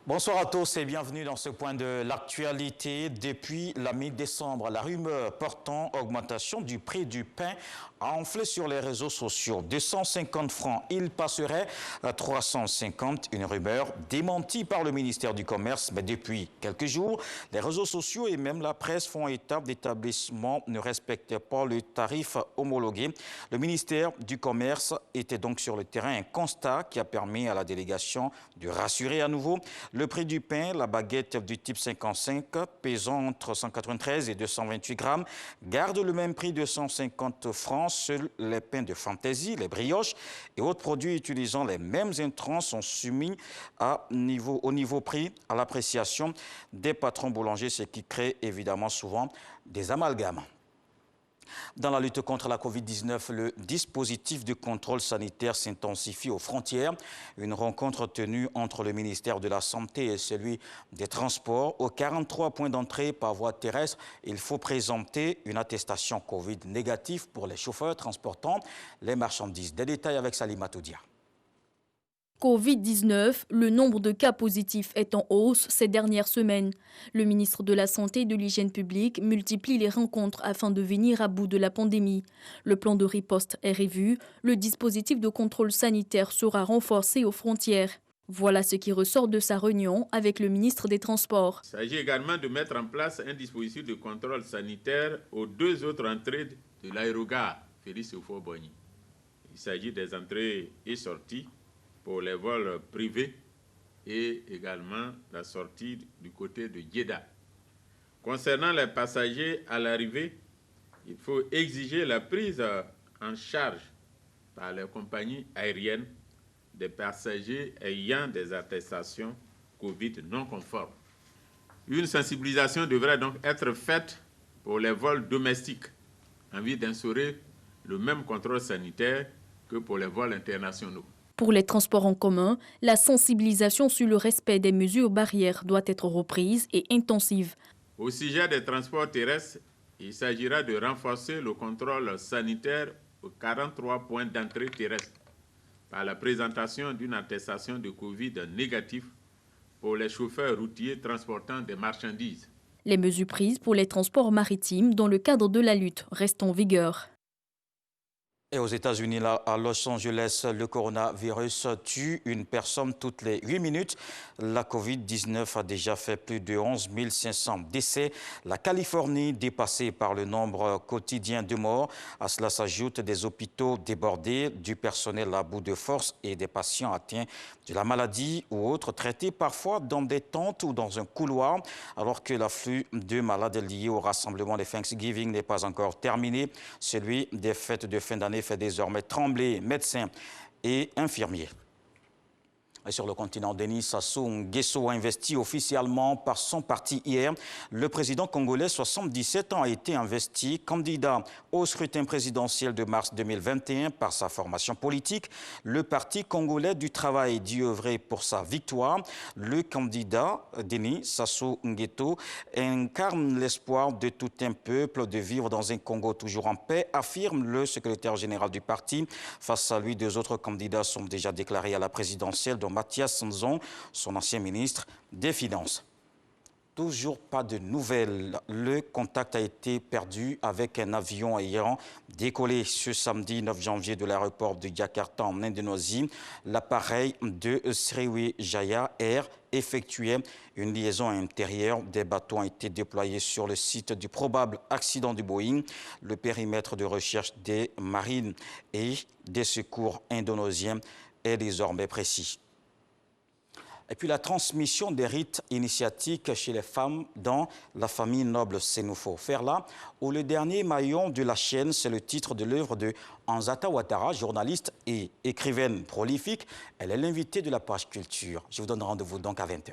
Bonsoir à tous et bienvenue dans ce point de l'actualité. Depuis la mi-décembre, la rumeur portant augmentation du prix du pain a enflé sur les réseaux sociaux. 250 francs, il passerait à 350, une rumeur démentie par le ministère du Commerce. Mais depuis quelques jours, les réseaux sociaux et même la presse font état d'établissements ne respectaient pas le tarif homologué. Le ministère du Commerce était donc sur le terrain, un constat qui a permis à la délégation de rassurer à nouveau. Le prix du pain, la baguette du type 55, pesant entre 193 et 228 grammes, garde le même prix de 150 francs. Seuls les pains de fantaisie, les brioches et autres produits utilisant les mêmes intrants sont soumis au niveau prix à l'appréciation des patrons boulangers, ce qui crée évidemment souvent des amalgames. Dans la lutte contre la Covid-19, le dispositif de contrôle sanitaire s'intensifie aux frontières. Une rencontre tenue entre le ministère de la Santé et celui des Transports. Aux 43 points d'entrée par voie terrestre, il faut présenter une attestation Covid négative pour les chauffeurs transportant les marchandises. Des détails avec Salima Toudia. Covid-19, le nombre de cas positifs est en hausse ces dernières semaines. Le ministre de la Santé et de l'Hygiène publique multiplie les rencontres afin de venir à bout de la pandémie. Le plan de riposte est revu, le dispositif de contrôle sanitaire sera renforcé aux frontières. Voilà ce qui ressort de sa réunion avec le ministre des Transports. Il s'agit également de mettre en place un dispositif de contrôle sanitaire aux deux autres entrées de l'aérogare Félix Houphouët-Boigny. Il s'agit des entrées et sorties pour les vols privés et également la sortie du côté de Jeddah. Concernant les passagers à l'arrivée, il faut exiger la prise en charge par les compagnies aériennes des passagers ayant des attestations Covid non conformes. Une sensibilisation devrait donc être faite pour les vols domestiques en vue d'instaurer le même contrôle sanitaire que pour les vols internationaux. Pour les transports en commun, la sensibilisation sur le respect des mesures barrières doit être reprise et intensive. Au sujet des transports terrestres, il s'agira de renforcer le contrôle sanitaire aux 43 points d'entrée terrestre par la présentation d'une attestation de Covid négative pour les chauffeurs routiers transportant des marchandises. Les mesures prises pour les transports maritimes dans le cadre de la lutte restent en vigueur. Et aux États-Unis, à Los Angeles, le coronavirus tue une personne toutes les 8 minutes. La Covid-19 a déjà fait plus de 11 500 décès. La Californie dépassée par le nombre quotidien de morts. À cela s'ajoutent des hôpitaux débordés, du personnel à bout de force et des patients atteints de la maladie ou autres traités parfois dans des tentes ou dans un couloir. Alors que l'afflux de malades liés au rassemblement de Thanksgiving n'est pas encore terminé, celui des fêtes de fin d'année fait désormais trembler médecins et infirmiers. Et sur le continent, Denis Sassou Nguesso a investi officiellement par son parti hier. Le président congolais, 77 ans, a été investi candidat au scrutin présidentiel de mars 2021 par sa formation politique. Le Parti congolais du travail dit œuvrer pour sa victoire. Le candidat, Denis Sassou Nguesso, incarne l'espoir de tout un peuple de vivre dans un Congo toujours en paix, affirme le secrétaire général du parti. Face à lui, deux autres candidats sont déjà déclarés à la présidentielle, dont Mathias Sanzon, son ancien ministre des Finances. Toujours pas de nouvelles. Le contact a été perdu avec un avion ayant décollé ce samedi 9 janvier de l'aéroport de Jakarta en Indonésie. L'appareil de Sriwijaya Air effectuait une liaison intérieure. Des bateaux ont été déployés sur le site du probable accident du Boeing. Le périmètre de recherche des marines et des secours indonésiens est désormais précis. Et puis la transmission des rites initiatiques chez les femmes dans la famille noble Sénoufo. Faire là, où le dernier maillon de la chaîne, c'est le titre de l'œuvre de Anzata Ouattara, journaliste et écrivaine prolifique. Elle est l'invitée de la page culture. Je vous donne rendez-vous donc à 20 h.